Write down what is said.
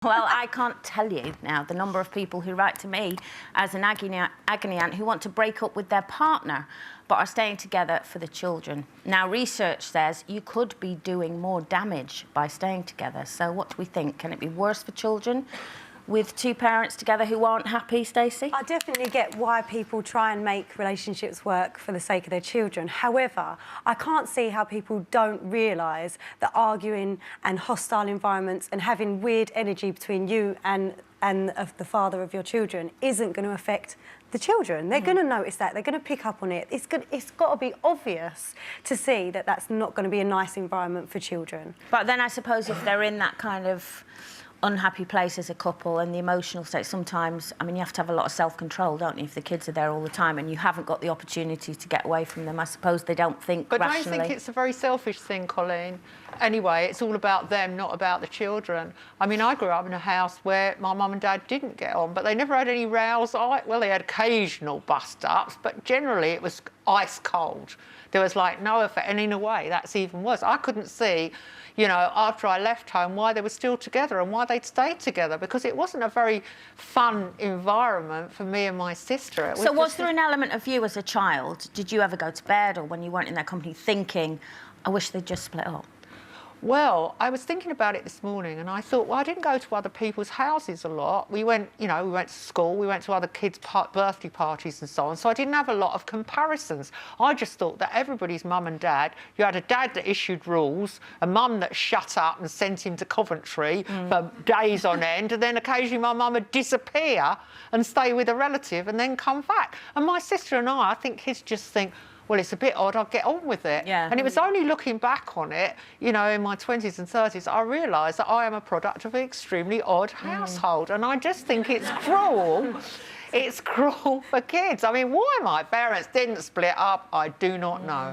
Well, I can't tell you now the number of people who write to me as an agony aunt who want to break up with their partner but are staying together for the children. Now, research says you could be doing more damage by staying together. So what do we think? Can it be worse for children with two parents together who aren't happy, Stacey? I definitely get why people try and make relationships work for the sake of their children. However, I can't see how people don't realise that arguing and hostile environments and having weird energy between you and the father of your children isn't going to affect the children. They're going to notice that. They're going to pick up on it. It's got to be obvious to see that that's not going to be a nice environment for children. But then I suppose if they're in that kind of unhappy place as a couple and the emotional state, sometimes, I mean, you have to have a lot of self-control, don't you, if the kids are there all the time and you haven't got the opportunity to get away from them. I suppose they don't think rationally. But don't you think it's a very selfish thing, Colleen? Anyway, it's all about them, not about the children. I mean, I grew up in a house where my mum and dad didn't get on, but they never had any rows. Well, they had occasional bust-ups, but generally it was ice cold. There was, like, no effect, and in a way, that's even worse. I couldn't see, you know, after I left home, why they were still together and why they'd stayed together, because it wasn't a very fun environment for me and my sister. So was there an element of you as a child, did you ever go to bed or when you weren't in their company thinking, I wish they'd just split up? Well, I was thinking about it this morning and I thought, well, I didn't go to other people's houses a lot. We went, you know, we went to school, we went to other kids' birthday parties and so on, so I didn't have a lot of comparisons. I just thought that everybody's mum and dad, you had a dad that issued rules, a mum that shut up and sent him to Coventry for days on end, and then occasionally my mum would disappear and stay with a relative and then come back. And my sister and I think kids just think, well, it's a bit odd, I'll get on with it. Yeah. And it was only looking back on it, you know, in my 20s and 30s, I realised that I am a product of an extremely odd household. And I just think it's cruel. It's cruel for kids. I mean, why my parents didn't split up, I do not know.